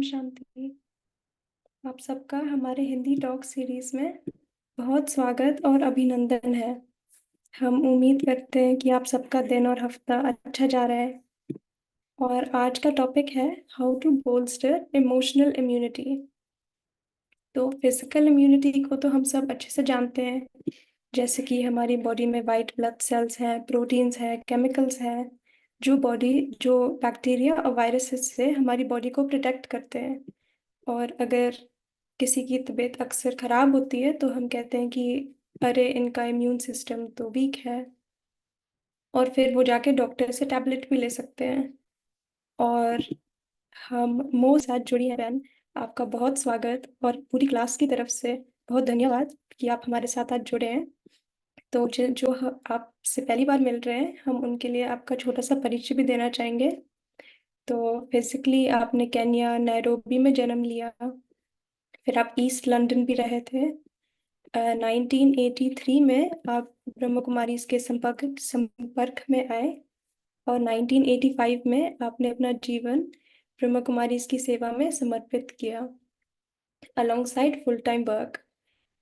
शांति। आप सबका हमारे हिंदी टॉक सीरीज में बहुत स्वागत और अभिनंदन है। हम उम्मीद करते हैं कि आप सबका दिन और हफ्ता अच्छा जा रहा है। और आज का टॉपिक है how to bolster emotional immunity. तो फिजिकल इम्यूनिटी को तो हम सब अच्छे से जानते हैं, जैसे कि हमारी बॉडी में वाइट ब्लड सेल्स हैं, प्रोटीन्स हैं, केमिकल्स हैं, जो बैक्टीरिया और वायरसेस से हमारी बॉडी को प्रोटेक्ट करते हैं। और अगर किसी की तबीयत अक्सर खराब होती है तो हम कहते हैं कि अरे इनका इम्यून सिस्टम तो वीक है, और फिर वो जाके डॉक्टर से टैबलेट भी ले सकते हैं। और हम मो साथ जुड़ी हैं बहन। आपका बहुत स्वागत और पूरी क्लास की तरफ से बहुत धन्यवाद कि आप हमारे साथ आज जुड़े हैं। तो आपसे पहली बार मिल रहे हैं, हम उनके लिए आपका छोटा सा परिचय भी देना चाहेंगे। तो फिजिकली आपने केन्या नैरोबी में जन्म लिया, फिर आप ईस्ट लंदन भी रहे थे। 1983 में आप ब्रह्म कुमारी के संपर्क संपर्क में आए, और 1985 में आपने अपना जीवन ब्रह्म कुमारी की सेवा में समर्पित किया अलोंगसाइड फुल टाइम वर्क।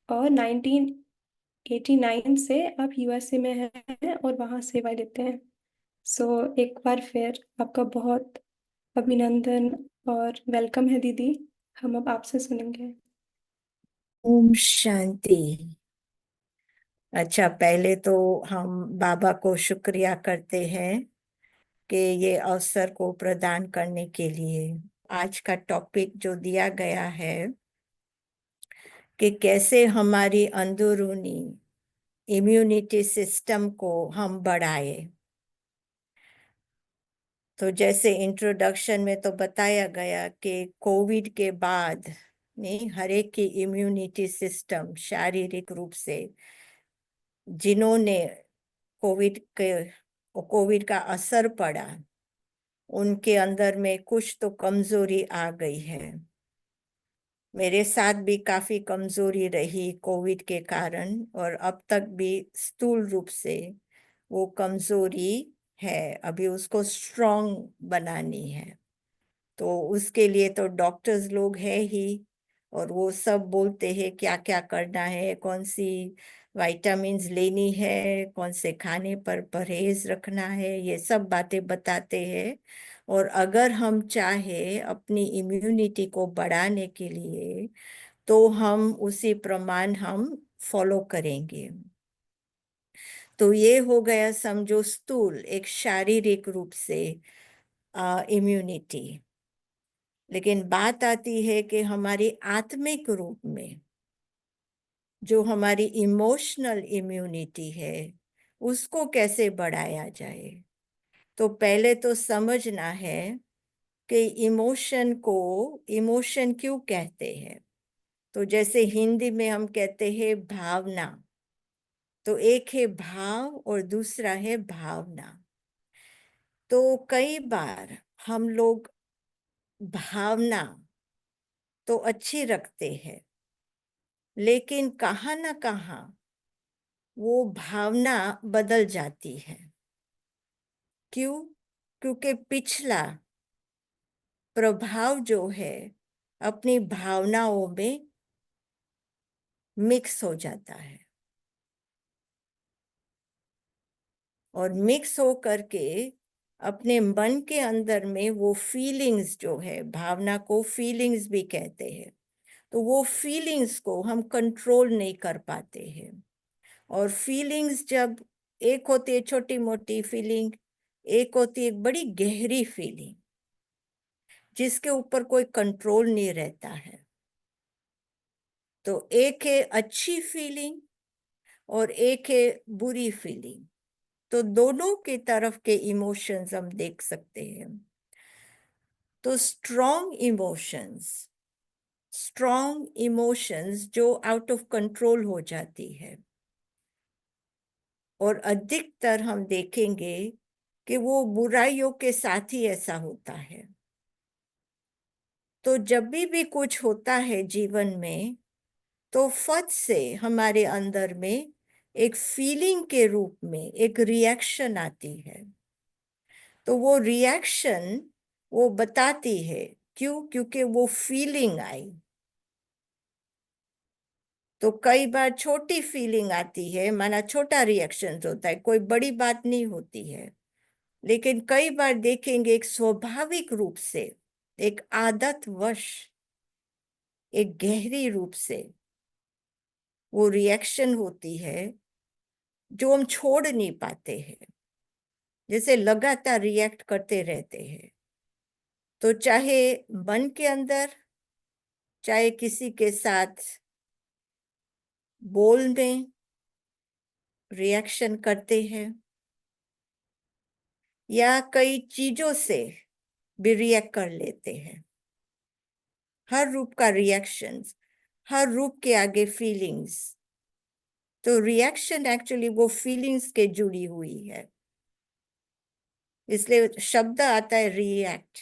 और 1989 से आप यूएसए में हैं और वहाँ सेवा लेते हैं। सो एक बार फिर आपका बहुत अभिनंदन और वेलकम है दीदी। हम अब आपसे सुनेंगे। ओम शांति। अच्छा, पहले तो हम बाबा को शुक्रिया करते हैं कि ये अवसर को प्रदान करने के लिए। आज का टॉपिक जो दिया गया है कि कैसे हमारी अंदरूनी इम्यूनिटी सिस्टम को हम बढ़ाए। तो जैसे इंट्रोडक्शन में तो बताया गया कि कोविड के बाद नहीं, हर एक की इम्यूनिटी सिस्टम शारीरिक रूप से जिन्होंने कोविड का असर पड़ा उनके अंदर में कुछ तो कमजोरी आ गई है। मेरे साथ भी काफी कमजोरी रही कोविड के कारण, और अब तक भी स्थूल रूप से वो कमजोरी है। अभी उसको स्ट्रॉन्ग बनानी है, तो उसके लिए तो डॉक्टर्स लोग हैं ही, और वो सब बोलते हैं क्या क्या करना है, कौन सी विटामिन्स लेनी है, कौन से खाने पर परहेज रखना है, ये सब बातें बताते हैं। और अगर हम चाहे अपनी इम्यूनिटी को बढ़ाने के लिए तो हम उसी प्रमाण हम फॉलो करेंगे। तो ये हो गया समझो स्थूल एक शारीरिक रूप से इम्यूनिटी। लेकिन बात आती है कि हमारी आत्मिक रूप में जो हमारी इमोशनल इम्यूनिटी है उसको कैसे बढ़ाया जाए। तो पहले तो समझना है कि इमोशन क्यों कहते हैं। तो जैसे हिंदी में हम कहते हैं भावना, तो एक है भाव और दूसरा है भावना। तो कई बार हम लोग भावना तो अच्छी रखते हैं, लेकिन कहाँ ना कहाँ वो भावना बदल जाती है। क्यों? क्योंकि पिछला प्रभाव जो है अपनी भावनाओं में मिक्स हो जाता है, और मिक्स हो करके अपने मन के अंदर में वो फीलिंग्स जो है, भावना को फीलिंग्स भी कहते हैं, तो वो फीलिंग्स को हम कंट्रोल नहीं कर पाते हैं। और फीलिंग्स जब एक होती है छोटी मोटी फीलिंग, एक होती है एक बड़ी गहरी फीलिंग जिसके ऊपर कोई कंट्रोल नहीं रहता है। तो एक है अच्छी फीलिंग और एक है बुरी फीलिंग। तो दोनों की तरफ के इमोशंस हम देख सकते हैं। तो स्ट्रॉन्ग इमोशंस जो आउट ऑफ कंट्रोल हो जाती है, और अधिकतर हम देखेंगे कि वो बुराइयों के साथ ही ऐसा होता है। तो जब भी कुछ होता है जीवन में, तो फट से हमारे अंदर में एक फीलिंग के रूप में एक रिएक्शन आती है। तो वो रिएक्शन वो बताती है क्यों? क्योंकि वो फीलिंग आई। तो कई बार छोटी फीलिंग आती है, माना छोटा रिएक्शन होता है, कोई बड़ी बात नहीं होती है। लेकिन कई बार देखेंगे एक स्वाभाविक रूप से, एक आदतवश, एक गहरी रूप से वो रिएक्शन होती है जो हम छोड़ नहीं पाते हैं, जैसे लगातार रिएक्ट करते रहते हैं। तो चाहे मन के अंदर, चाहे किसी के साथ बोल में रिएक्शन करते हैं, या कई चीजों से भी रिएक्ट कर लेते हैं। हर रूप का रिएक्शंस, हर रूप के आगे फीलिंग्स। तो रिएक्शन एक्चुअली वो फीलिंग्स के जुड़ी हुई है, इसलिए शब्द आता है रिएक्ट,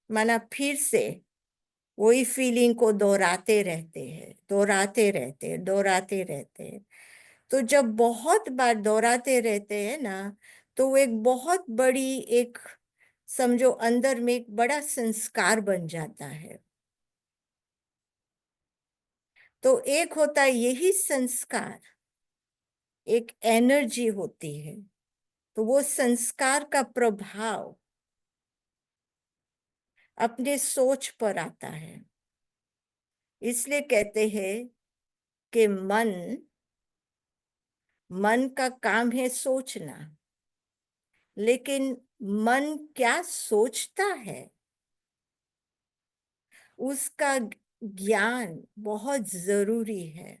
माना फिर से वही फीलिंग को दोहराते रहते हैं, दोहराते रहते हैं, दोहराते रहते हैं। तो जब बहुत बार दोहराते रहते हैं ना, तो वो एक बहुत बड़ी, एक समझो अंदर में एक बड़ा संस्कार बन जाता है। तो एक होता है यही संस्कार, एक एनर्जी होती है। तो वो संस्कार का प्रभाव अपने सोच पर आता है। इसलिए कहते हैं कि मन, मन का काम है सोचना, लेकिन मन क्या सोचता है उसका ज्ञान बहुत जरूरी है।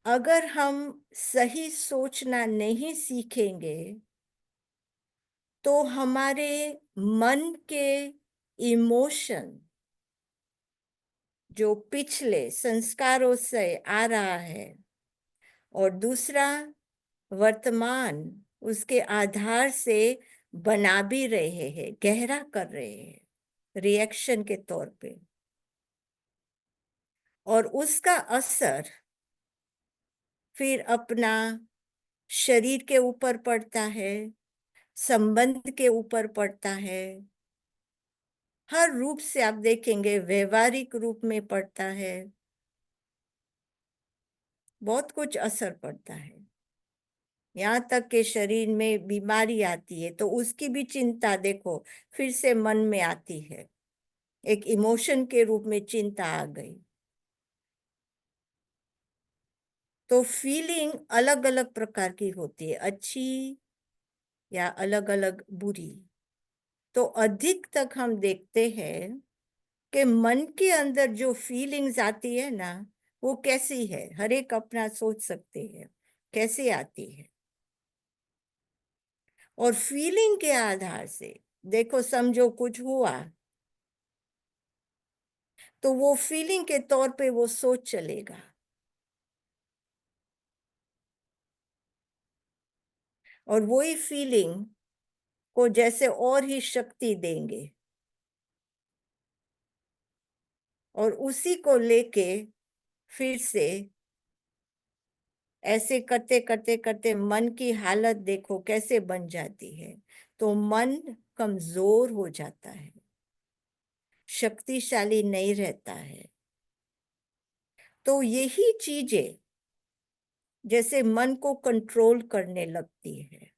अगर हम सही सोचना नहीं सीखेंगे तो हमारे मन के इमोशन जो पिछले संस्कारों से आ रहा है, और दूसरा वर्तमान उसके आधार से बना भी रहे हैं, गहरा कर रहे हैं रिएक्शन के तौर पे, और उसका असर फिर अपना शरीर के ऊपर पड़ता है, संबंध के ऊपर पड़ता है, हर रूप से आप देखेंगे, व्यवहारिक रूप में पड़ता है, बहुत कुछ असर पड़ता है। यहाँ तक के शरीर में बीमारी आती है तो उसकी भी चिंता देखो फिर से मन में आती है, एक इमोशन के रूप में चिंता आ गई। तो फीलिंग अलग अलग प्रकार की होती है, अच्छी या अलग अलग बुरी। तो अधिक तक हम देखते हैं कि मन के अंदर जो फीलिंग्स आती है ना, वो कैसी है, हर एक अपना सोच सकते हैं कैसे आती है। और फीलिंग के आधार से देखो, समझो कुछ हुआ तो वो फीलिंग के तौर पे वो सोच चलेगा, और वही फीलिंग को जैसे और ही शक्ति देंगे, और उसी को लेके फिर से ऐसे करते करते करते मन की हालत देखो कैसे बन जाती है। तो मन कमजोर हो जाता है, शक्तिशाली नहीं रहता है। तो यही चीजें जैसे मन को कंट्रोल करने लगती है।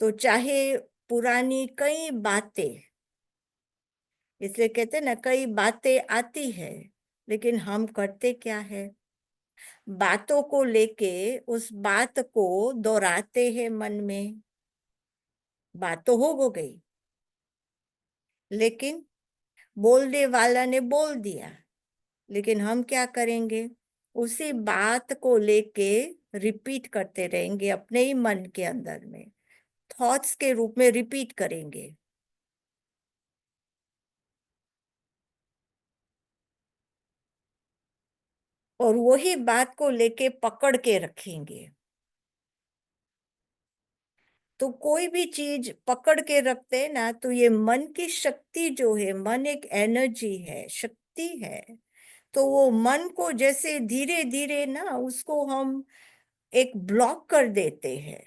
तो चाहे पुरानी कई बातें, इसलिए कहते हैं ना, कई बातें आती है, लेकिन हम करते क्या है, बातों को लेके उस बात को दोहराते हैं मन में। बात तो हो गई, लेकिन बोलने वाला ने बोल दिया, लेकिन हम क्या करेंगे, उसी बात को लेके रिपीट करते रहेंगे अपने ही मन के अंदर में, थॉट्स के रूप में रिपीट करेंगे। और वही बात को लेके पकड़ के रखेंगे। तो कोई भी चीज पकड़ के रखते हैं ना, तो ये मन की शक्ति जो है, मन एक एनर्जी है, शक्ति है। तो वो मन को जैसे धीरे धीरे ना उसको हम एक ब्लॉक कर देते हैं।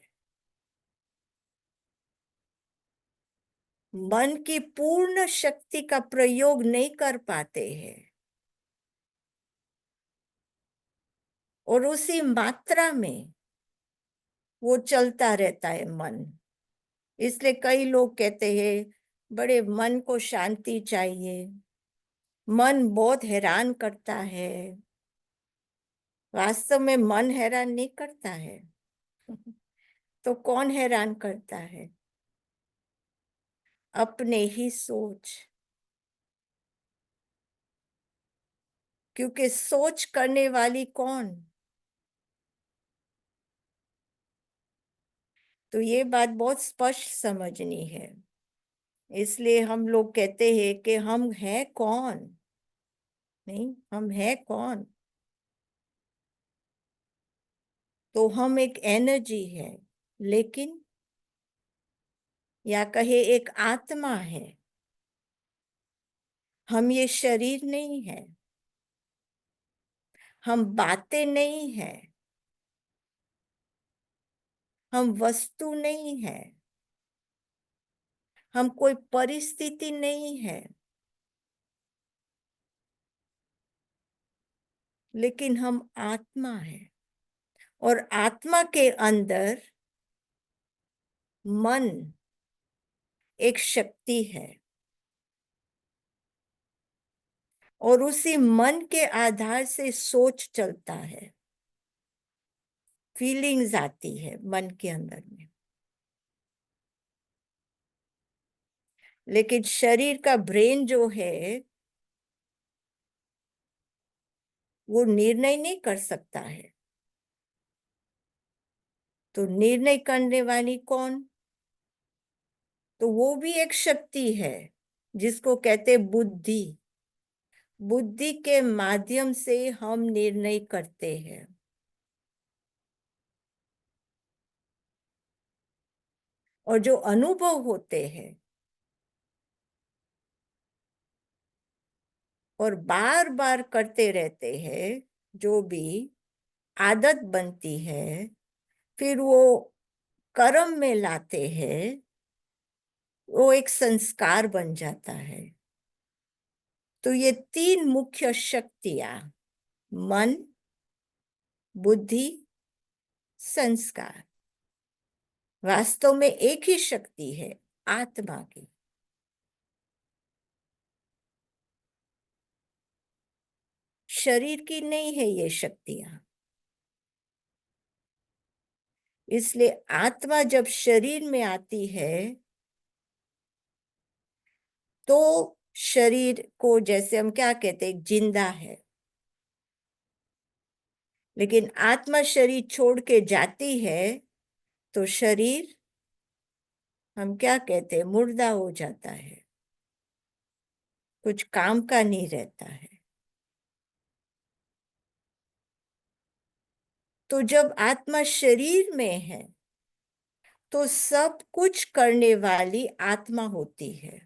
मन की पूर्ण शक्ति का प्रयोग नहीं कर पाते हैं, और उसी मात्रा में वो चलता रहता है मन। इसलिए कई लोग कहते हैं बड़े मन को शांति चाहिए, मन बहुत हैरान करता है। वास्तव में मन हैरान नहीं करता है। तो कौन हैरान करता है? अपने ही सोच। क्योंकि सोच करने वाली कौन? तो ये बात बहुत स्पष्ट समझनी है। इसलिए हम लोग कहते हैं कि हम हैं कौन? नहीं, हम हैं कौन? तो हम एक एनर्जी है, लेकिन या कहे एक आत्मा है। हम ये शरीर नहीं है, हम बातें नहीं है, हम वस्तु नहीं है, हम कोई परिस्थिति नहीं है, लेकिन हम आत्मा है। और आत्मा के अंदर मन एक शक्ति है, और उसी मन के आधार से सोच चलता है, फीलिंग्स आती है मन के अंदर में। लेकिन शरीर का ब्रेन जो है वो निर्णय नहीं कर सकता है। तो निर्णय करने वाली कौन? तो वो भी एक शक्ति है, जिसको कहते बुद्धि। बुद्धि के माध्यम से हम निर्णय करते हैं। और जो अनुभव होते हैं और बार बार करते रहते हैं, जो भी आदत बनती है, फिर वो कर्म में लाते हैं, वो एक संस्कार बन जाता है। तो ये तीन मुख्य शक्तियां, मन, बुद्धि, संस्कार, वास्तव में एक ही शक्ति है, आत्मा की। शरीर की नहीं है ये शक्तियां। इसलिए आत्मा जब शरीर में आती है तो शरीर को, जैसे हम क्या कहते हैं, जिंदा है। लेकिन आत्मा शरीर छोड़ के जाती है तो शरीर, हम क्या कहते हैं, मुर्दा हो जाता है, कुछ काम का नहीं रहता है। तो जब आत्मा शरीर में है तो सब कुछ करने वाली आत्मा होती है।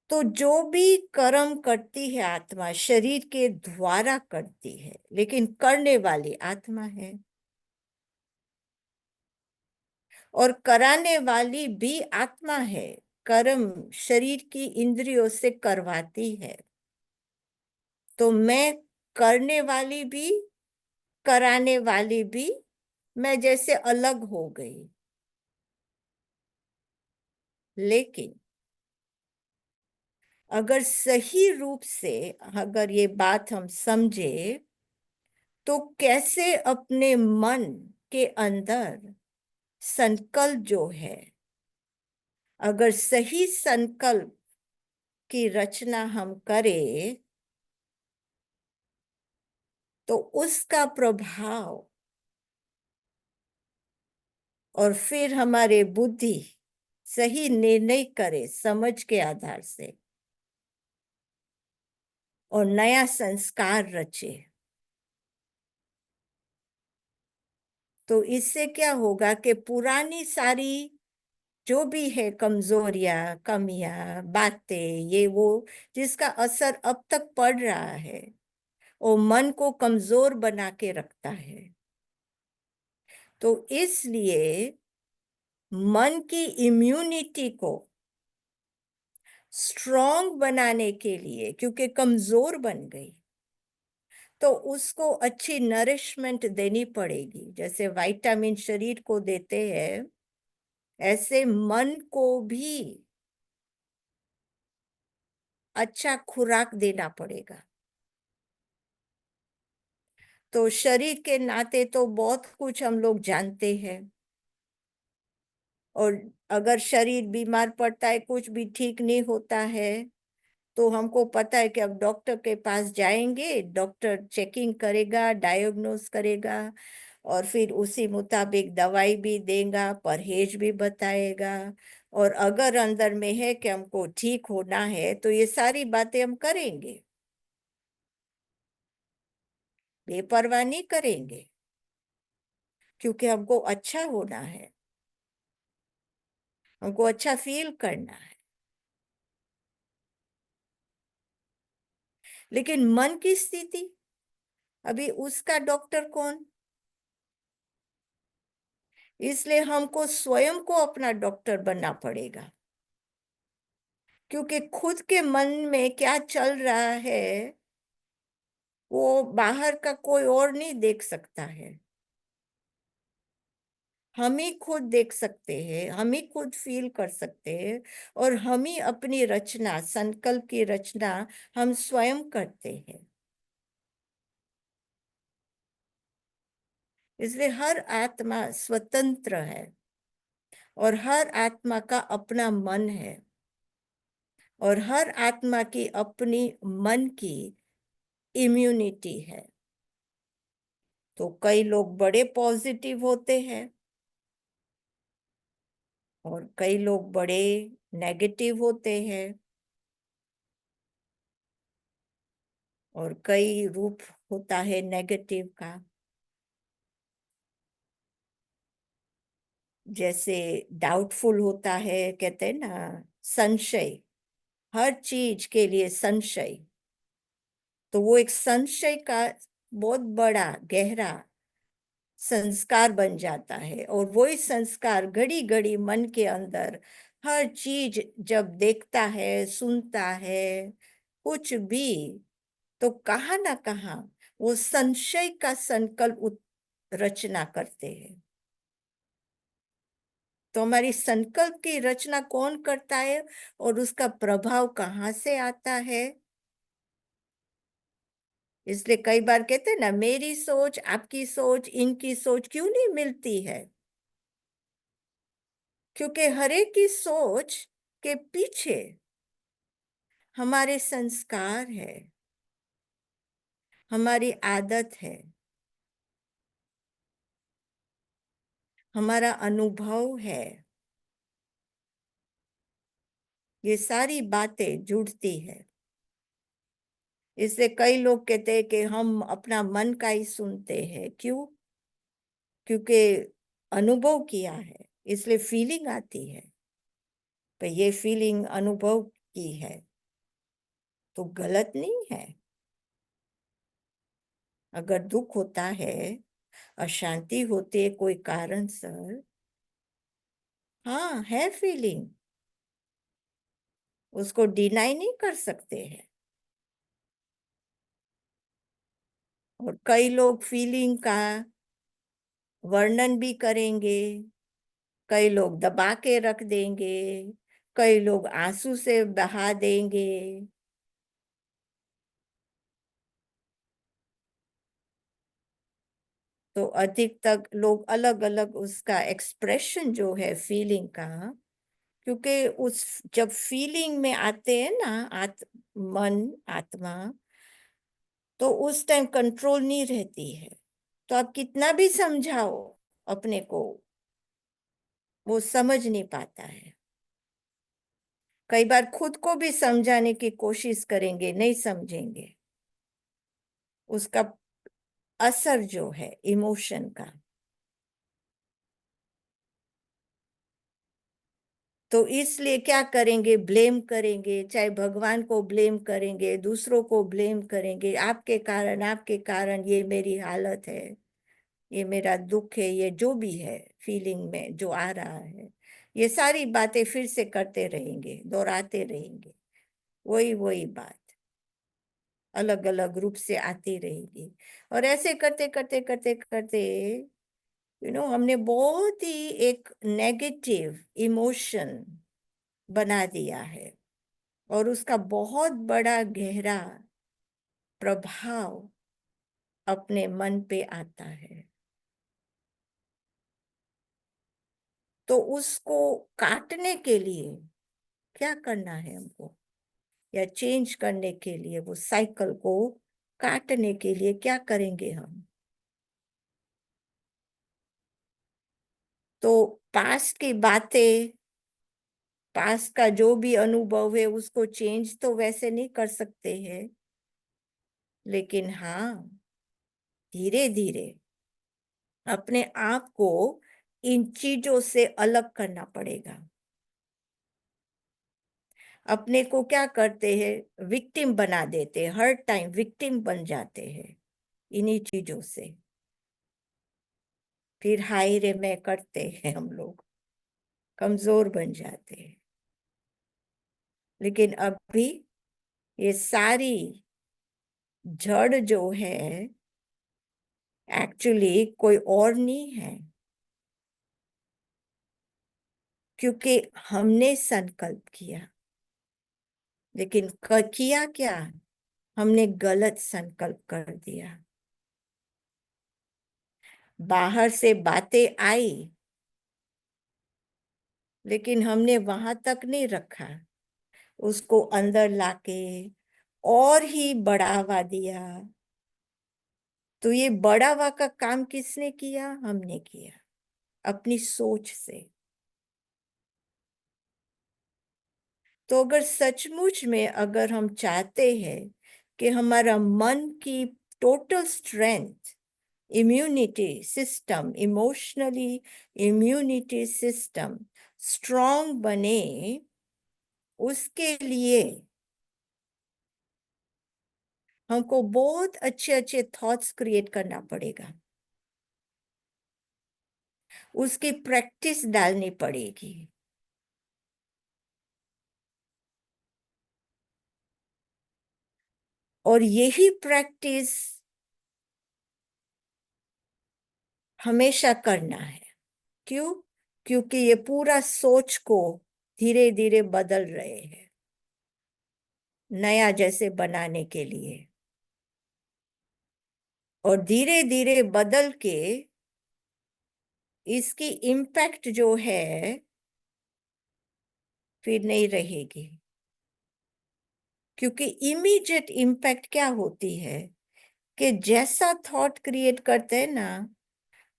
तो जो भी कर्म करती है आत्मा, शरीर के द्वारा करती है, लेकिन करने वाली आत्मा है। और कराने वाली भी आत्मा है। कर्म शरीर की इंद्रियों से करवाती है। तो मैं करने वाली भी, कराने वाली भी, मैं जैसे अलग हो गई। लेकिन अगर सही रूप से, अगर ये बात हम समझे, तो कैसे अपने मन के अंदर संकल्प जो है, अगर सही संकल्प की रचना हम करें तो उसका प्रभाव, और फिर हमारे बुद्धि सही निर्णय करे समझ के आधार से, और नया संस्कार रचे, तो इससे क्या होगा कि पुरानी सारी जो भी है कमजोरियां, कमियां, बातें, ये वो, जिसका असर अब तक पड़ रहा है, वो मन को कमजोर बना के रखता है। तो इसलिए मन की इम्यूनिटी को स्ट्रॉन्ग बनाने के लिए, क्योंकि कमजोर बन गई, तो उसको अच्छी नरिशमेंट देनी पड़ेगी। जैसे विटामिन शरीर को देते हैं, ऐसे मन को भी अच्छा खुराक देना पड़ेगा। तो शरीर के नाते तो बहुत कुछ हम लोग जानते हैं, और अगर शरीर बीमार पड़ता है, कुछ भी ठीक नहीं होता है, तो हमको पता है कि अब डॉक्टर के पास जाएंगे, डॉक्टर चेकिंग करेगा, डायग्नोस करेगा, और फिर उसी मुताबिक दवाई भी देगा, परहेज भी बताएगा। और अगर अंदर में है कि हमको ठीक होना है, तो ये सारी बातें हम करेंगे, बेपरवाह नहीं करेंगे, क्योंकि हमको अच्छा होना है, हमको अच्छा फील करना है। लेकिन मन की स्थिति, अभी उसका डॉक्टर कौन? इसलिए हमको स्वयं को अपना डॉक्टर बनना पड़ेगा, क्योंकि खुद के मन में क्या चल रहा है वो बाहर का कोई और नहीं देख सकता है। हम ही खुद देख सकते हैं, हम ही खुद फील कर सकते हैं, और हम ही अपनी रचना, संकल्प की रचना हम स्वयं करते हैं। इसलिए हर आत्मा स्वतंत्र है, और हर आत्मा का अपना मन है, और हर आत्मा की अपनी मन की इम्यूनिटी है। तो कई लोग बड़े पॉजिटिव होते हैं, और कई लोग बड़े नेगेटिव होते हैं, और कई रूप होता है नेगेटिव का। जैसे डाउटफुल होता है, कहते हैं ना, संशय, हर चीज के लिए संशय। तो वो एक संशय का बहुत बड़ा गहरा संस्कार बन जाता है, और वही संस्कार घड़ी घड़ी मन के अंदर हर चीज जब देखता है, सुनता है, कुछ भी, तो कहाँ ना कहाँ वो संशय का संकल्प रचना करते हैं। तो हमारी संकल्प की रचना कौन करता है, और उसका प्रभाव कहाँ से आता है? इसलिए कई बार कहते हैं ना, मेरी सोच, आपकी सोच, इनकी सोच क्यों नहीं मिलती है? क्योंकि हर एक की सोच के पीछे हमारे संस्कार है, हमारी आदत है, हमारा अनुभव है। ये सारी बातें जुड़ती है। इसलिए कई लोग कहते हैं कि हम अपना मन का ही सुनते हैं। क्यों? क्योंकि अनुभव किया है, इसलिए फीलिंग आती है। पर ये फीलिंग अनुभव की है तो गलत नहीं है। अगर दुख होता है, अशांति होती है कोई कारण से, हाँ है फीलिंग, उसको डिनाई नहीं कर सकते हैं। और कई लोग फीलिंग का वर्णन भी करेंगे, कई लोग दबा के रख देंगे, कई लोग आंसू से बहा देंगे। तो अधिक तक लोग अलग अलग उसका एक्सप्रेशन जो है फीलिंग का, क्योंकि उस जब फीलिंग में आते हैं ना, मन, आत्मा, तो उस टाइम कंट्रोल नहीं रहती है। तो आप कितना भी समझाओ अपने को, वो समझ नहीं पाता है। कई बार खुद को भी समझाने की कोशिश करेंगे, नहीं समझेंगे। उसका असर जो है इमोशन का, तो इसलिए क्या करेंगे, ब्लेम करेंगे, चाहे भगवान को ब्लेम करेंगे, दूसरों को ब्लेम करेंगे, आपके कारण, आपके कारण ये मेरी हालत है, ये मेरा दुख है, ये जो भी है फीलिंग में जो आ रहा है, ये सारी बातें फिर से करते रहेंगे, दोहराते रहेंगे, वही वही बात अलग अलग रूप से आती रहेगी। और ऐसे करते करते करते करते हमने बहुत ही एक नेगेटिव इमोशन बना दिया है, और उसका बहुत बड़ा गहरा प्रभाव अपने मन पे आता है। तो उसको काटने के लिए क्या करना है हमको, या चेंज करने के लिए, वो साइकिल को काटने के लिए क्या करेंगे हम? तो पास्ट की बातें, पास्ट का जो भी अनुभव है उसको चेंज तो वैसे नहीं कर सकते हैं, लेकिन हाँ, धीरे धीरे अपने आप को इन चीजों से अलग करना पड़ेगा। अपने को क्या करते हैं, विक्टिम बना देते हैं, हर टाइम विक्टिम बन जाते हैं इन्हीं चीजों से। फिर हाय रे मैं करते हैं, हम लोग कमजोर बन जाते हैं। लेकिन अभी ये सारी जड़ जो है एक्चुअली कोई और नहीं है, क्योंकि हमने संकल्प किया। लेकिन किया क्या, हमने गलत संकल्प कर दिया। बाहर से बातें आई, लेकिन हमने वहां तक नहीं रखा, उसको अंदर लाके और ही बढ़ावा दिया। तो ये बढ़ावा का काम किसने किया? हमने किया, अपनी सोच से। तो अगर सचमुच में अगर हम चाहते हैं कि हमारा मन की total strength, immunity system, emotionally immunity system strong बने, उसके लिए हमको बहुत अच्छे अच्छे थॉट्स क्रिएट करना पड़ेगा, उसकी प्रैक्टिस डालनी पड़ेगी। और यही प्रैक्टिस हमेशा करना है। क्यों? क्योंकि ये पूरा सोच को धीरे धीरे बदल रहे हैं, नया जैसे बनाने के लिए। और धीरे धीरे बदल के इसकी इम्पैक्ट जो है फिर नहीं रहेगी। क्योंकि इमीडिएट इम्पैक्ट क्या होती है कि जैसा थॉट क्रिएट करते हैं ना,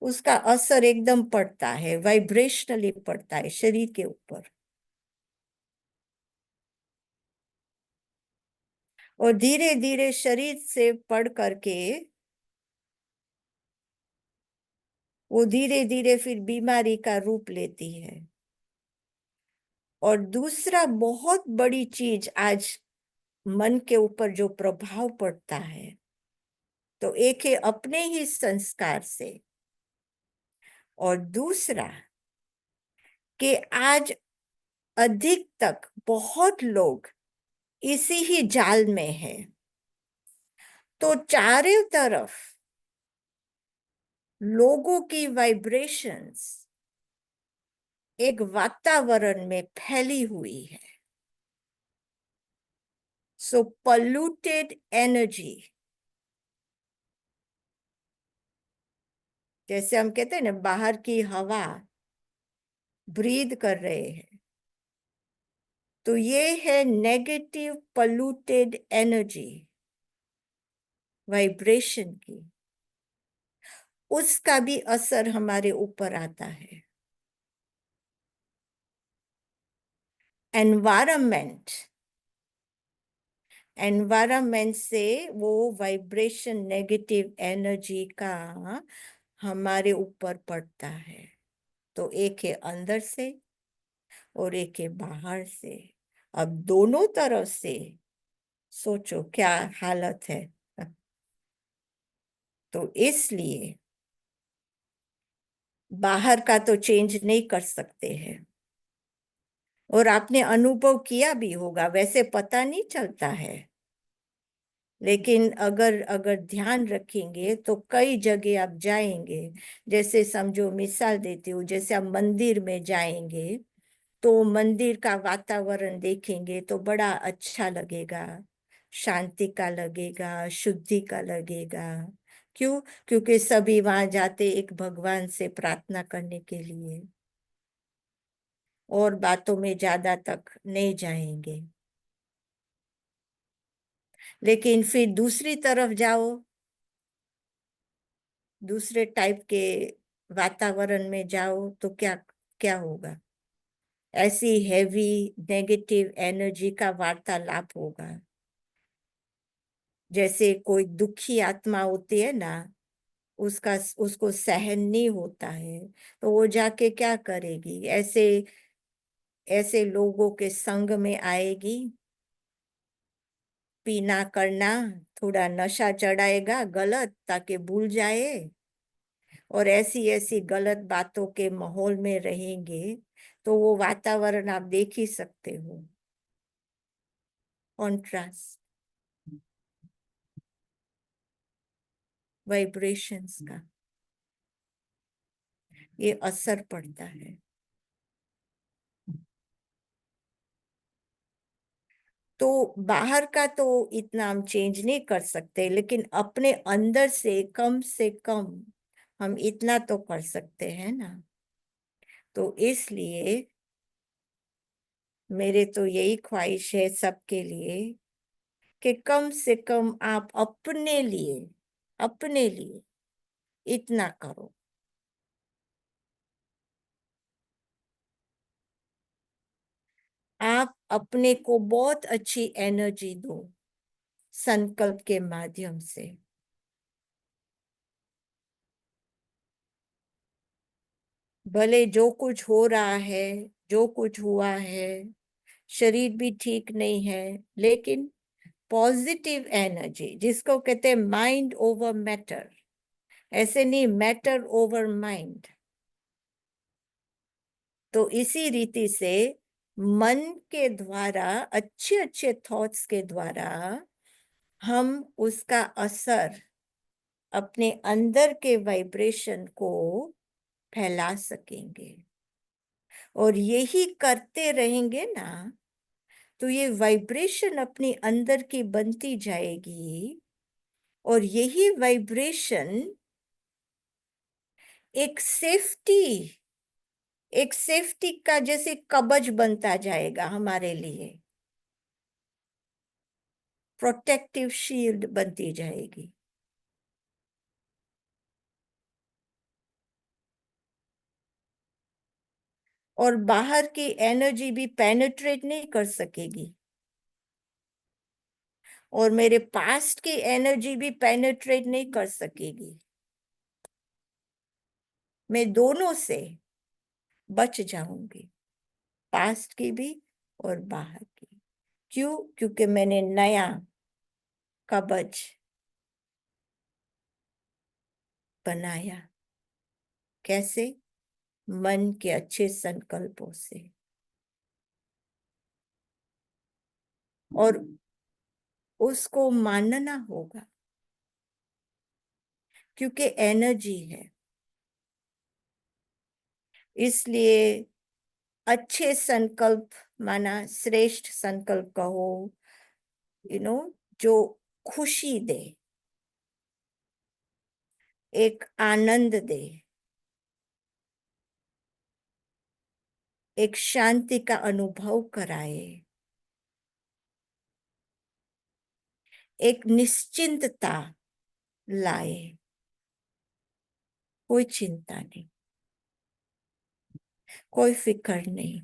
उसका असर एकदम पड़ता है, वाइब्रेशनली पड़ता है शरीर के ऊपर। और धीरे धीरे शरीर से पढ़ करके वो धीरे धीरे फिर बीमारी का रूप लेती है। और दूसरा बहुत बड़ी चीज आज मन के ऊपर जो प्रभाव पड़ता है, तो एक है अपने ही संस्कार से, और दूसरा कि आज अधिक तक बहुत लोग इसी ही जाल में है। तो चारों तरफ लोगों की वाइब्रेशंस एक वातावरण में फैली हुई है। सो पॉल्यूटेड एनर्जी, जैसे हम कहते हैं ना, बाहर की हवा ब्रीद कर रहे हैं, तो ये है नेगेटिव पॉल्यूटेड एनर्जी, वाइब्रेशन की। उसका भी असर हमारे ऊपर आता है। एनवायरमेंट, एनवायरमेंट से वो वाइब्रेशन, नेगेटिव एनर्जी का हमारे ऊपर पड़ता है। तो एक है अंदर से और एक है बाहर से। अब दोनों तरफ से सोचो क्या हालत है। तो इसलिए बाहर का तो चेंज नहीं कर सकते हैं, और आपने अनुभव किया भी होगा, वैसे पता नहीं चलता है, लेकिन अगर अगर ध्यान रखेंगे तो कई जगह आप जाएंगे। जैसे समझो, मिसाल देती हूँ, जैसे आप मंदिर में जाएंगे तो मंदिर का वातावरण देखेंगे तो बड़ा अच्छा लगेगा, शांति का लगेगा, शुद्धि का लगेगा। क्यों? क्योंकि सभी वहां जाते एक भगवान से प्रार्थना करने के लिए, और बातों में ज्यादा तक नहीं जाएंगे। लेकिन फिर दूसरी तरफ जाओ, दूसरे टाइप के वातावरण में जाओ तो क्या क्या होगा? ऐसी हैवी नेगेटिव एनर्जी का वार्तालाप होगा। जैसे कोई दुखी आत्मा होती है ना, उसका उसको सहन नहीं होता है, तो वो जाके क्या करेगी? ऐसे ऐसे लोगों के संग में आएगी, पीना करना, थोड़ा नशा चढ़ाएगा गलत ताकि भूल जाए, और ऐसी ऐसी गलत बातों के माहौल में रहेंगे, तो वो वातावरण आप देख ही सकते हो, कॉन्ट्रास्ट वाइब्रेशंस का ये असर पड़ता है। तो बाहर का तो इतना हम चेंज नहीं कर सकते, लेकिन अपने अंदर से कम हम इतना तो कर सकते हैं ना। तो इसलिए मेरे तो यही ख्वाहिश है सबके लिए कि कम से कम आप अपने लिए इतना करो। आप अपने को बहुत अच्छी एनर्जी दो संकल्प के माध्यम से। भले जो कुछ हो रहा है, जो कुछ हुआ है, शरीर भी ठीक नहीं है, लेकिन पॉजिटिव एनर्जी, जिसको कहते हैं माइंड ओवर मैटर, ऐसे नहीं मैटर ओवर माइंड। तो इसी रीति से मन के द्वारा, अच्छे अच्छे थॉट्स के द्वारा हम उसका असर अपने अंदर के वाइब्रेशन को फैला सकेंगे। और यही करते रहेंगे ना, तो ये वाइब्रेशन अपनी अंदर की बनती जाएगी, और यही वाइब्रेशन एक सेफ्टी एक सेफ्टी का जैसे कवच बनता जाएगा हमारे लिए, प्रोटेक्टिव शील्ड बनती जाएगी। और बाहर की एनर्जी भी पेनिट्रेट नहीं कर सकेगी, और मेरे पास्ट की एनर्जी भी पेनिट्रेट नहीं कर सकेगी। मैं दोनों से बच जाऊंगी, पास्ट की भी और बाहर की। क्यों? क्योंकि मैंने नया कवच बनाया। कैसे? मन के अच्छे संकल्पों से। और उसको मानना होगा, क्योंकि एनर्जी है। इसलिए अच्छे संकल्प, माना श्रेष्ठ संकल्प कहो, यू नो जो खुशी दे, एक आनंद दे, एक शांति का अनुभव कराए, एक निश्चिंतता लाए, कोई चिंता नहीं, कोई फिक्र नहीं।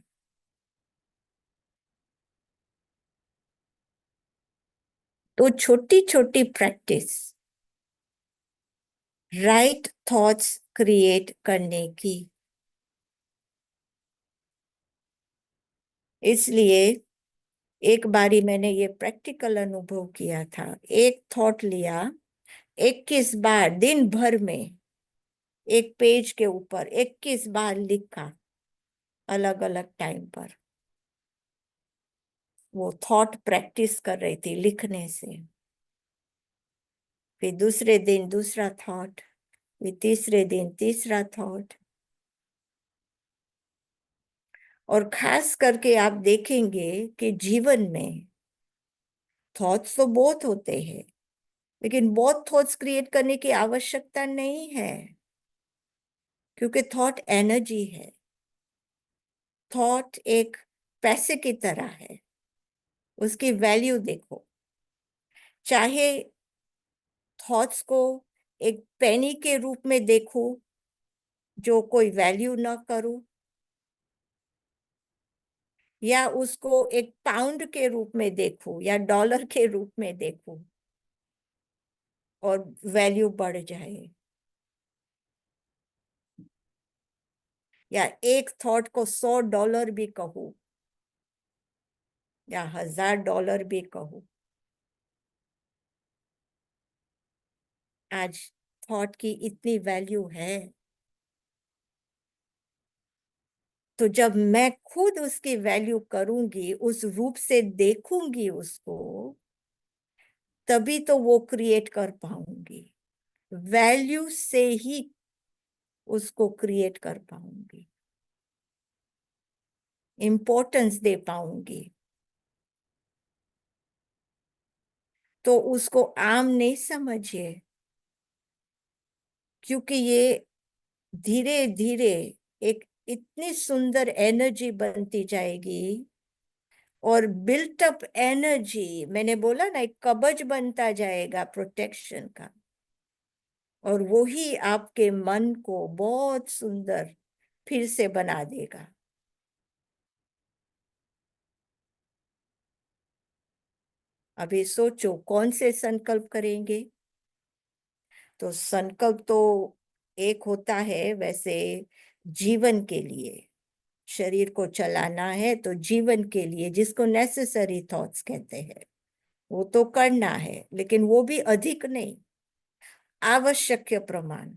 तो छोटी छोटी प्रैक्टिस राइट थॉट्स क्रिएट करने की। इसलिए एक बारी मैंने ये प्रैक्टिकल अनुभव किया था। एक थॉट लिया, 21 बार दिन भर में एक पेज के ऊपर 21 बार लिखा, अलग अलग टाइम पर। वो थॉट प्रैक्टिस कर रही थी लिखने से। फिर दूसरे दिन दूसरा थॉट, फिर तीसरे दिन तीसरा थॉट। और खास करके आप देखेंगे कि जीवन में थॉट्स तो बहुत होते हैं, लेकिन बहुत थॉट्स क्रिएट करने की आवश्यकता नहीं है, क्योंकि थॉट एनर्जी है। थॉट एक पैसे की तरह है, उसकी वैल्यू देखो। चाहे थॉट्स को एक पेनी के रूप में देखो जो कोई वैल्यू ना करो, या उसको एक पाउंड के रूप में देखो या डॉलर के रूप में देखो, और वैल्यू बढ़ जाए। या एक थॉट को $100 भी कहूं या $1000 भी कहूं, आज थॉट की इतनी वैल्यू है। तो जब मैं खुद उसकी वैल्यू करूंगी, उस रूप से देखूंगी उसको, तभी तो वो क्रिएट कर पाऊंगी। वैल्यू से ही उसको क्रिएट कर पाऊंगी, इंपॉर्टेंस दे पाऊंगी। तो उसको आम नहीं समझिए, क्योंकि ये धीरे धीरे एक इतनी सुंदर एनर्जी बनती जाएगी। और बिल्ट अप एनर्जी, मैंने बोला ना, एक कवच बनता जाएगा प्रोटेक्शन का। और वो ही आपके मन को बहुत सुंदर फिर से बना देगा। अभी सोचो कौन से संकल्प करेंगे। तो संकल्प तो एक होता है वैसे, जीवन के लिए, शरीर को चलाना है तो जीवन के लिए, जिसको नेसेसरी थॉट्स कहते हैं, वो तो करना है, लेकिन वो भी अधिक नहीं, आवश्यक प्रमाण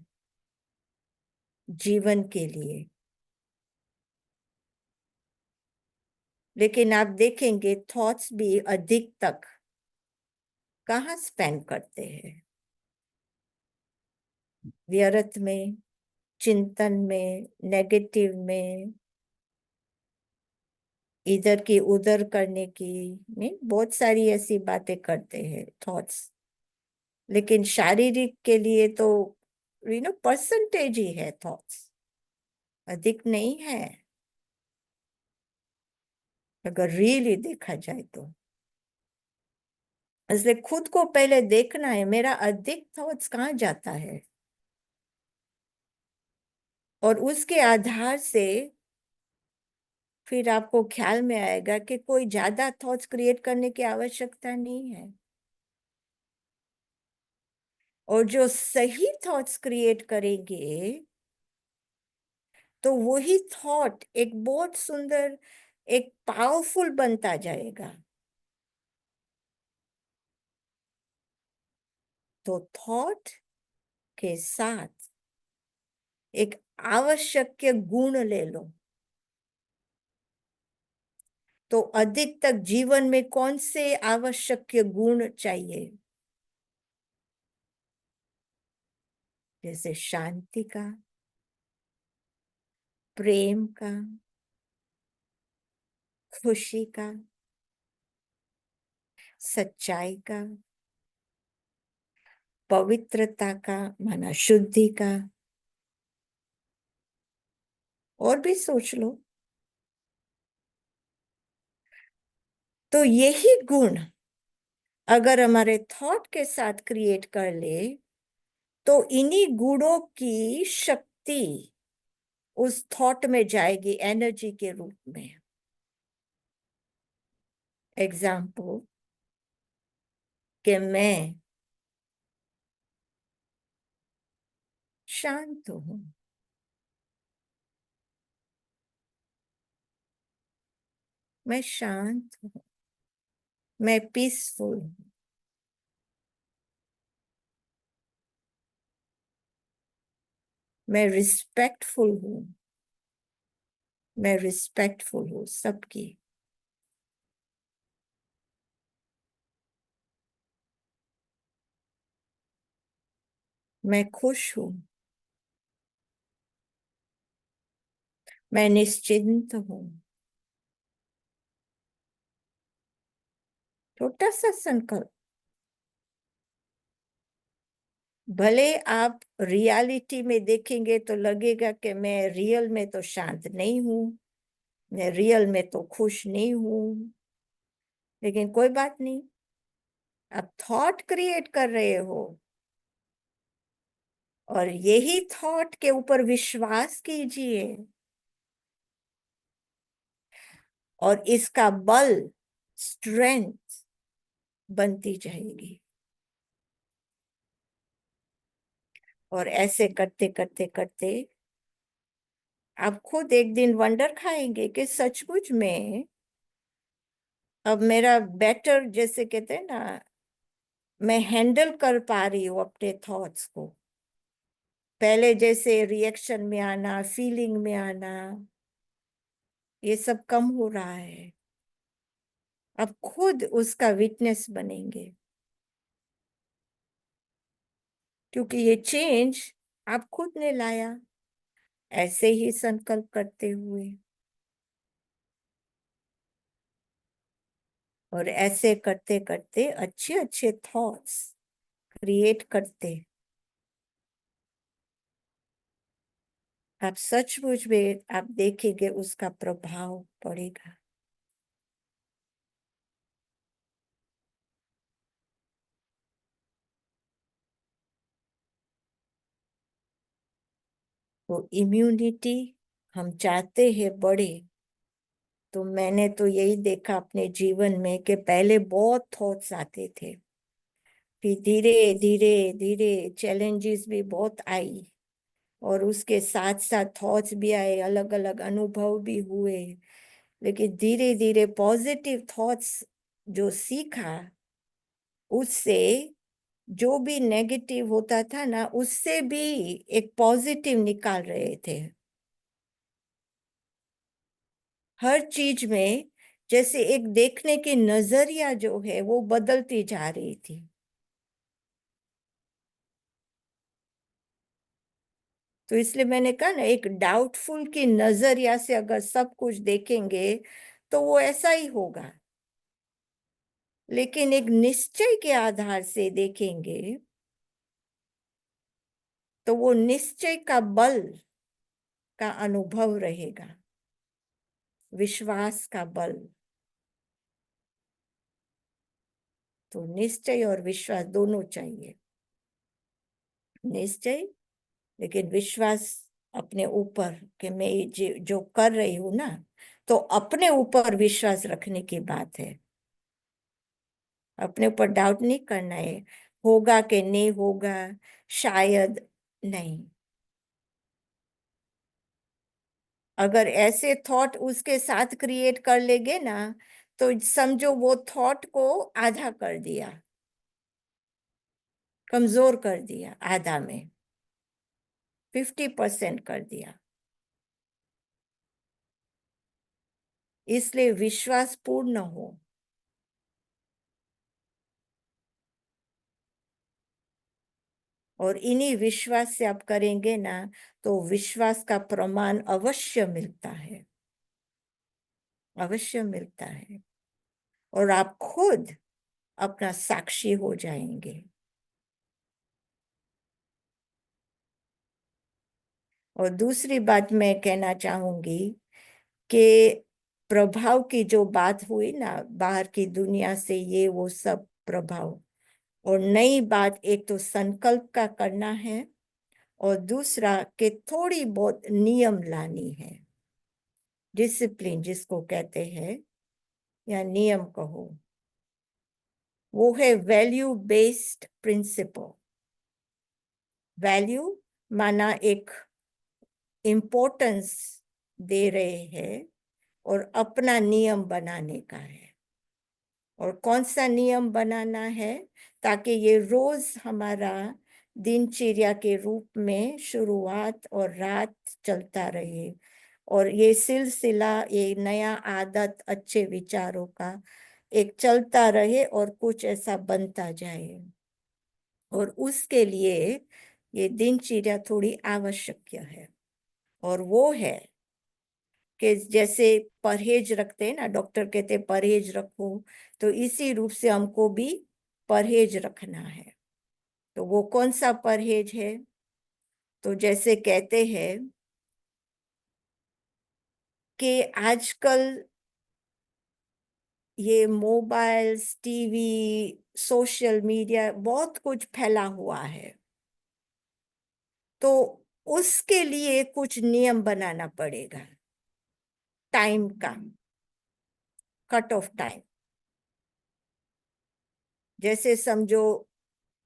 जीवन के लिए। लेकिन आप देखेंगे थॉट्स भी अधिक तक कहाँ स्पेंड करते हैं, व्यर्थ में, चिंतन में, नेगेटिव में, इधर की उधर करने की, नहीं, बहुत सारी ऐसी बातें करते हैं थॉट्स। लेकिन शारीरिक के लिए तो परसेंटेज ही है थॉट्स, अधिक नहीं है अगर रियली देखा जाए तो। इसलिए खुद को पहले देखना है, मेरा अधिक थॉट्स कहाँ जाता है, और उसके आधार से फिर आपको ख्याल में आएगा कि कोई ज्यादा थॉट्स क्रिएट करने की आवश्यकता नहीं है। और जो सही थॉट्स क्रिएट करेंगे, तो वही थॉट एक बहुत सुंदर, एक पावरफुल बनता जाएगा। तो थॉट के साथ एक आवश्यक गुण ले लो। तो अधिक तक जीवन में कौन से आवश्यक गुण चाहिए? जैसे शांति का, प्रेम का, खुशी का, सच्चाई का, पवित्रता का, माना शुद्धि का, और भी सोच लो। तो यही गुण अगर हमारे थॉट के साथ क्रिएट कर ले, तो इन्हीं गुणों की शक्ति उस थॉट में जाएगी एनर्जी के रूप में। एग्जाम्पल, कि मैं शांत हूं, मैं शांत हूं, मैं पीसफुल हूं। मैं रिस्पेक्टफुल हूँ, मैं रिस्पेक्टफुल हूँ सबकी। मैं खुश हूँ, मैं निश्चिंत हूँ। छोटा सा संकल्प, भले आप रियलिटी में देखेंगे तो लगेगा कि मैं रियल में तो शांत नहीं हूँ, मैं रियल में तो खुश नहीं हूँ, लेकिन कोई बात नहीं, आप थॉट क्रिएट कर रहे हो और यही थॉट के ऊपर विश्वास कीजिए और इसका बल, स्ट्रेंथ बनती जाएगी। और ऐसे करते करते करते आप खुद एक दिन वंडर खाएंगे कि सचमुच में अब मेरा बेटर, जैसे कहते हैं ना, मैं हैंडल कर पा रही हूँ अपने थॉट्स को। पहले जैसे रिएक्शन में आना, फीलिंग में आना, ये सब कम हो रहा है। अब खुद उसका विटनेस बनेंगे, क्योंकि ये चेंज आप खुद ने लाया, ऐसे ही संकल्प करते हुए और ऐसे करते करते अच्छे अच्छे थॉट्स क्रिएट करते आप सचमुच में आप देखेंगे उसका प्रभाव पड़ेगा। तो इम्यूनिटी हम चाहते हैं बढ़े, तो मैंने तो यही देखा अपने जीवन में कि पहले बहुत थॉट्स आते थे, फिर धीरे धीरे धीरे चैलेंजेस भी बहुत आई और उसके साथ साथ थॉट्स भी आए, अलग अलग अनुभव भी हुए, लेकिन धीरे धीरे पॉजिटिव थॉट्स जो सीखा, उससे जो भी नेगेटिव होता था ना, उससे भी एक पॉजिटिव निकाल रहे थे हर चीज में। जैसे एक देखने की नजरिया जो है वो बदलती जा रही थी। तो इसलिए मैंने कहा ना, एक डाउटफुल की नजरिया से अगर सब कुछ देखेंगे तो वो ऐसा ही होगा, लेकिन एक निश्चय के आधार से देखेंगे तो वो निश्चय का बल का अनुभव रहेगा, विश्वास का बल। तो निश्चय और विश्वास दोनों चाहिए। निश्चय, लेकिन विश्वास अपने ऊपर कि मैं ये जो कर रही हूं ना, तो अपने ऊपर विश्वास रखने की बात है। अपने ऊपर डाउट नहीं करना है, होगा कि नहीं होगा, शायद नहीं। अगर ऐसे थॉट उसके साथ क्रिएट कर लेंगे ना, तो समझो वो थॉट को आधा कर दिया, कमजोर कर दिया, आधा में 50% कर दिया। इसलिए विश्वास पूर्ण हो, और इन्हीं विश्वास से आप करेंगे ना, तो विश्वास का प्रमाण अवश्य मिलता है, अवश्य मिलता है, और आप खुद अपना साक्षी हो जाएंगे। और दूसरी बात मैं कहना चाहूंगी कि प्रभाव की जो बात हुई ना, बाहर की दुनिया से ये वो सब प्रभाव, और नई बात, एक तो संकल्प का करना है और दूसरा कि थोड़ी बहुत नियम लानी है, डिसिप्लिन जिसको कहते हैं या नियम कहो, वो है वैल्यू बेस्ड प्रिंसिपल। वैल्यू माना एक इम्पोर्टेंस दे रहे हैं और अपना नियम बनाने का है। और कौन सा नियम बनाना है, ताकि ये रोज हमारा दिनचर्या के रूप में शुरुआत और रात चलता रहे, और ये सिलसिला, ये नया आदत अच्छे विचारों का एक चलता रहे और कुछ ऐसा बनता जाए। और उसके लिए ये दिनचर्या थोड़ी आवश्यक है, और वो है कि जैसे परहेज रखते हैं ना, डॉक्टर कहते हैं परहेज रखो, तो इसी रूप से हमको भी परहेज रखना है। तो वो कौन सा परहेज है? तो जैसे कहते हैं कि आजकल ये मोबाइल्स, टीवी, सोशल मीडिया बहुत कुछ फैला हुआ है, तो उसके लिए कुछ नियम बनाना पड़ेगा। टाइम का कट ऑफ टाइम, जैसे समझो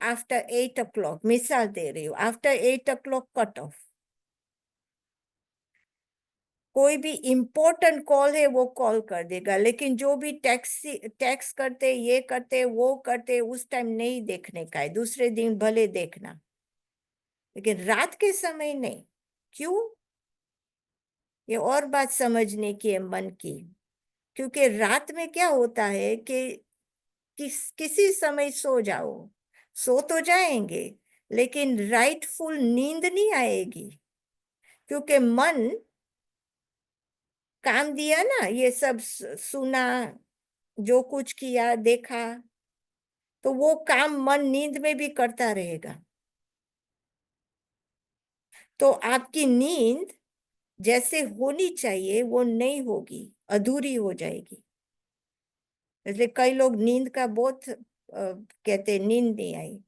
आफ्टर 8 o'clock, मिसाल दे रही हूँ, आफ्टर 8 o'clock कट ऑफ। कोई भी इम्पोर्टेंट कॉल है वो कॉल कर देगा, लेकिन जो भी टैक्स करते, ये करते, वो करते, उस टाइम नहीं देखने का है, दूसरे दिन भले देखना, लेकिन रात के समय नहीं। क्यों? ये और बात समझने की है मन की। क्योंकि रात में क्या होता है कि किसी समय सो जाओ, सो तो जाएंगे, लेकिन राइटफुल नींद नहीं आएगी, क्योंकि मन काम दिया ना, ये सब सुना, जो कुछ किया देखा, तो वो काम मन नींद में भी करता रहेगा। तो आपकी नींद जैसे होनी चाहिए वो नहीं होगी, अधूरी हो जाएगी। इसलिए कई लोग नींद का बहुत कहते हैं नींद नहीं आई,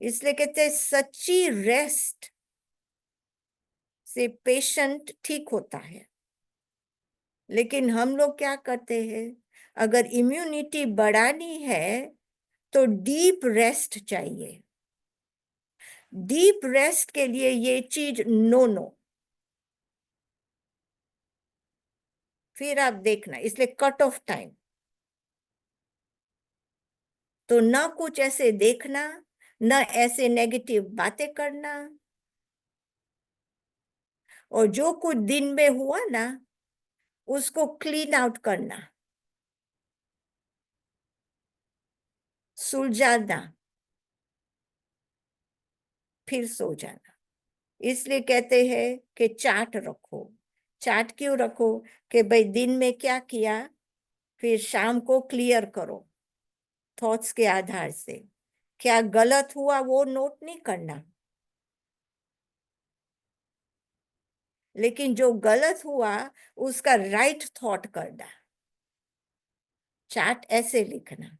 इसलिए कहते हैं सच्ची रेस्ट से पेशेंट ठीक होता है। लेकिन हम लोग क्या करते हैं, अगर इम्यूनिटी बढ़ानी है तो डीप रेस्ट चाहिए। डीप रेस्ट के लिए ये चीज नो नो। फिर आप देखना, इसलिए कट ऑफ टाइम, तो ना कुछ ऐसे देखना, ना ऐसे नेगेटिव बातें करना, और जो कुछ दिन में हुआ ना उसको क्लीन आउट करना, सुलझाना, फिर सो जाना। इसलिए कहते हैं कि चार्ट रखो। चार्ट क्यों रखो? कि भाई दिन में क्या किया, फिर शाम को क्लियर करो थॉट्स के आधार से। क्या गलत हुआ वो नोट नहीं करना, लेकिन जो गलत हुआ उसका राइट थॉट करना। चार्ट ऐसे लिखना।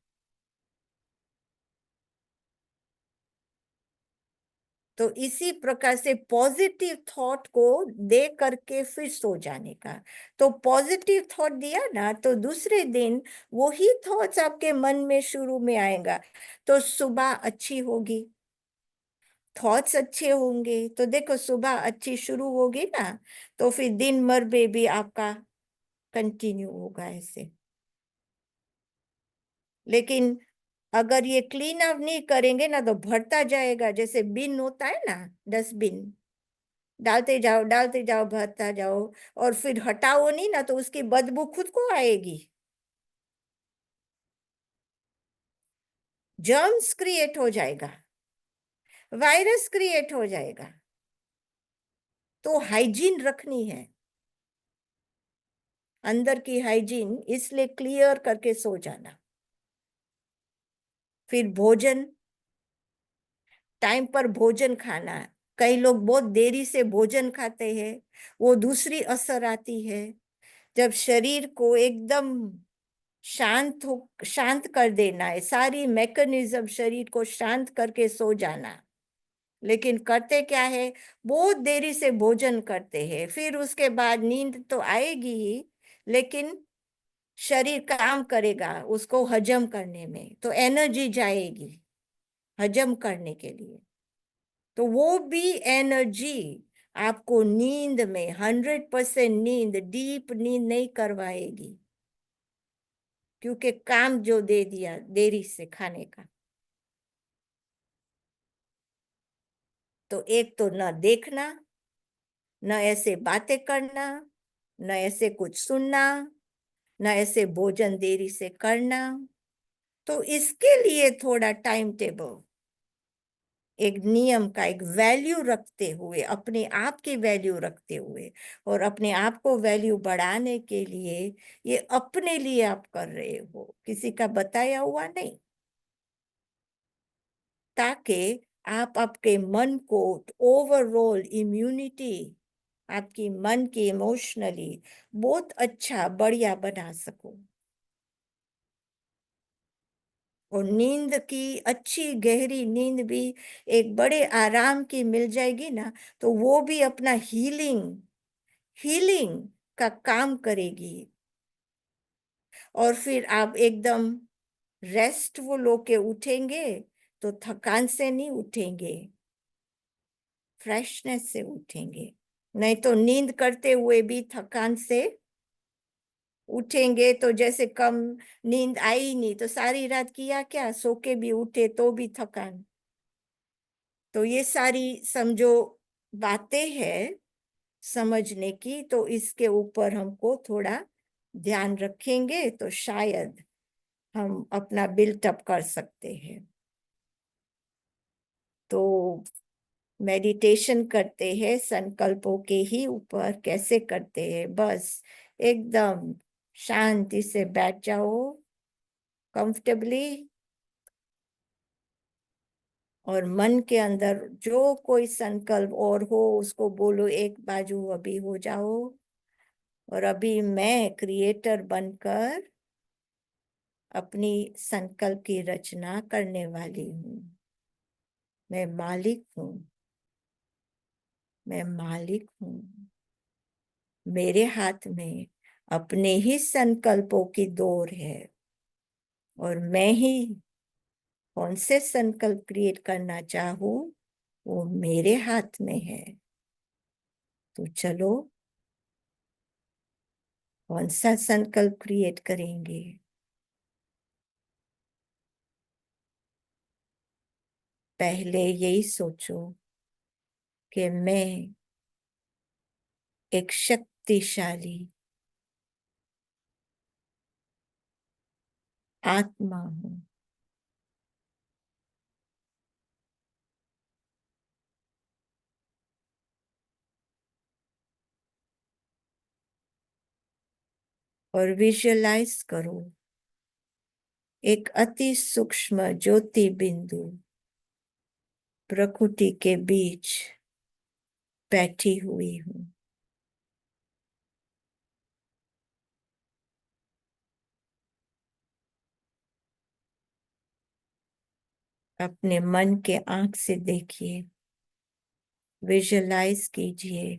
तो इसी प्रकार से पॉजिटिव थॉट को दे करके फिर सो जाने का। तो पॉजिटिव थॉट दिया ना, तो दूसरे दिन वही थॉट्स आपके मन में शुरू में आएगा, तो सुबह अच्छी होगी, थॉट्स अच्छे होंगे, तो देखो सुबह अच्छी शुरू होगी ना, तो फिर दिन भर में भी आपका कंटिन्यू होगा ऐसे। लेकिन अगर ये क्लीन अप नहीं करेंगे ना तो भरता जाएगा, जैसे बिन होता है ना, डस्टबिन, डालते जाओ भरता जाओ, और फिर हटाओ नहीं ना तो उसकी बदबू खुद को आएगी, जर्म्स क्रिएट हो जाएगा, वायरस क्रिएट हो जाएगा। तो हाइजीन रखनी है, अंदर की हाइजीन, इसलिए क्लियर करके सो जाना। फिर भोजन, टाइम पर भोजन खाना। कई लोग बहुत देरी से भोजन खाते हैं, वो दूसरी असर आती है। जब शरीर को एकदम शांत कर देना है, सारी मैकेनिज्म शरीर को शांत करके सो जाना। लेकिन करते क्या है, बहुत देरी से भोजन करते हैं, फिर उसके बाद नींद तो आएगी ही, लेकिन शरीर काम करेगा उसको हजम करने में, तो एनर्जी जाएगी हजम करने के लिए। तो वो भी एनर्जी आपको नींद में 100% नींद, डीप नींद नहीं करवाएगी, क्योंकि काम जो दे दिया देरी से खाने का। तो एक तो न देखना, न ऐसे बातें करना, न ऐसे कुछ सुनना, न ऐसे भोजन देरी से करना। तो इसके लिए थोड़ा टाइम टेबल, एक नियम का, एक वैल्यू रखते हुए, अपने आप की वैल्यू रखते हुए और अपने आप को वैल्यू बढ़ाने के लिए, ये अपने लिए आप कर रहे हो, किसी का बताया हुआ नहीं, ताकि आप आपके मन को, ओवरऑल इम्यूनिटी, आपकी मन की इमोशनली बहुत अच्छा बढ़िया बना सको। और नींद की, अच्छी गहरी नींद भी एक बड़े आराम की मिल जाएगी ना, तो वो भी अपना हीलिंग हीलिंग का काम करेगी। और फिर आप एकदम रेस्टफुल होके उठेंगे, तो थकान से नहीं उठेंगे, फ्रेशनेस से उठेंगे। नहीं तो नींद करते हुए भी थकान से उठेंगे, तो जैसे कम नींद आई नहीं, तो सारी रात किया क्या, सो के भी उठे तो भी थकान। तो ये सारी समझो बातें हैं समझने की, तो इसके ऊपर हमको थोड़ा ध्यान रखेंगे तो शायद हम अपना बिल्टअप कर सकते हैं। तो मेडिटेशन करते हैं संकल्पों के ही ऊपर, कैसे करते हैं, बस एकदम शांति से बैठ जाओ कंफर्टेबली, और मन के अंदर जो कोई संकल्प और हो उसको बोलो, एक बाजू अभी हो जाओ। और अभी मैं क्रिएटर बनकर अपनी संकल्प की रचना करने वाली हूँ। मैं मालिक हूँ, मैं मालिक हूँ। मेरे हाथ में अपने ही संकल्पों की डोर है, और मैं ही कौन से संकल्प क्रिएट करना चाहूँ वो मेरे हाथ में है। तो चलो, कौन सा संकल्प क्रिएट करेंगे? पहले यही सोचो कि मैं एक शक्तिशाली आत्मा हूँ। और विजुअलाइज करो एक अति सूक्ष्म ज्योति बिंदु प्रकृति के बीच बैठी हुई हूँ। अपने मन के आंख से देखिए, विजुअलाइज कीजिए,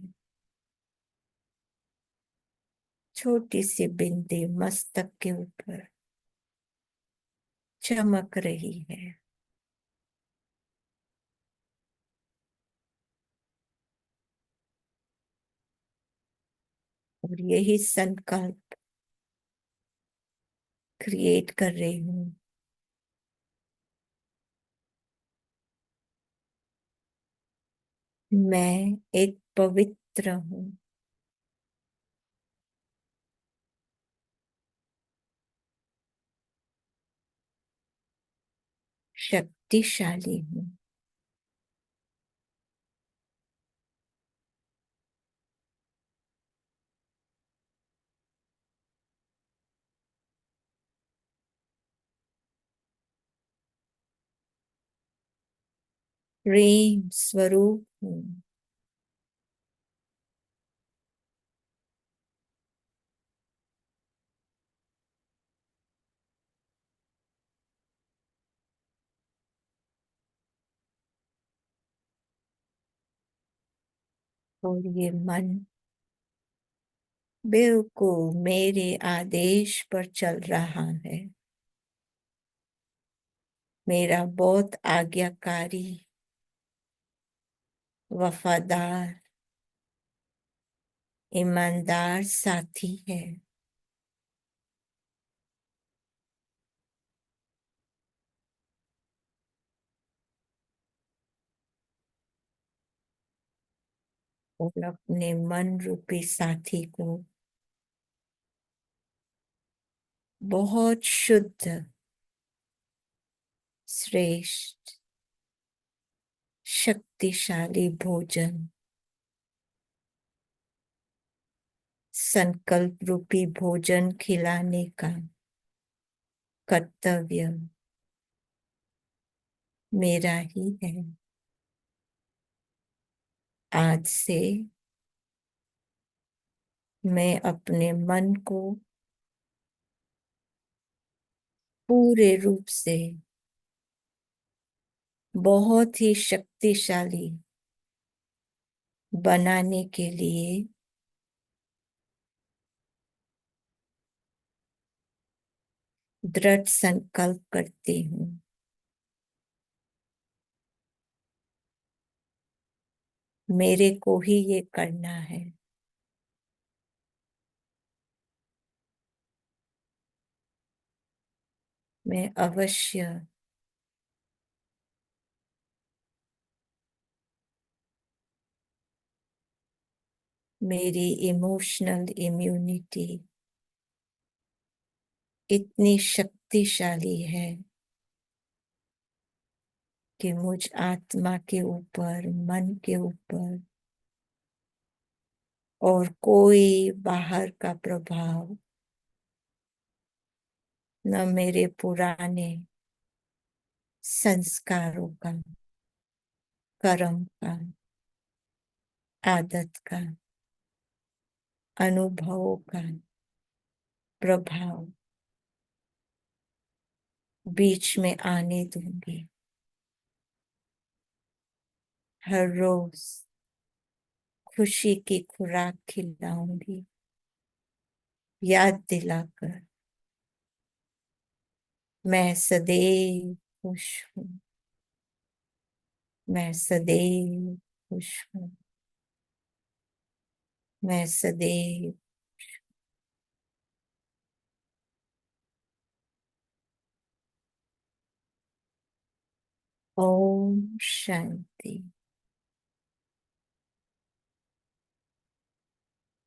छोटी सी बिंदी मस्तक के ऊपर चमक रही है। और यही संकल्प क्रिएट कर रही हूँ, मैं एक पवित्र हूँ, शक्तिशाली हूँ। प्रेम स्वरूप हूँ। और ये मन बिल्कुल मेरे आदेश पर चल रहा है, मेरा बहुत आज्ञाकारी, वफादार, ईमानदार साथी है। और अपने मन रूपी साथी को बहुत शुद्ध, श्रेष्ठ, शक्तिशाली भोजन, संकल्प रूपी भोजन खिलाने का कर्तव्य मेरा ही है। आज से मैं अपने मन को पूरे रूप से बहुत ही शक्तिशाली बनाने के लिए दृढ़ संकल्प करती हूँ। मेरे को ही ये करना है। मैं अवश्य मेरी इमोशनल इम्यूनिटी इतनी शक्तिशाली है कि मुझ आत्मा के ऊपर, मन के ऊपर और कोई बाहर का प्रभाव, न मेरे पुराने संस्कारों का, कर्म का, आदत का, अनुभवों का प्रभाव बीच में आने दूंगी। हर रोज खुशी की खुराक खिलाऊंगी, याद दिलाकर मैं सदैव खुश हूँ, मैं सदैव खुश हूँ, मैं सदैव। ओम शांति।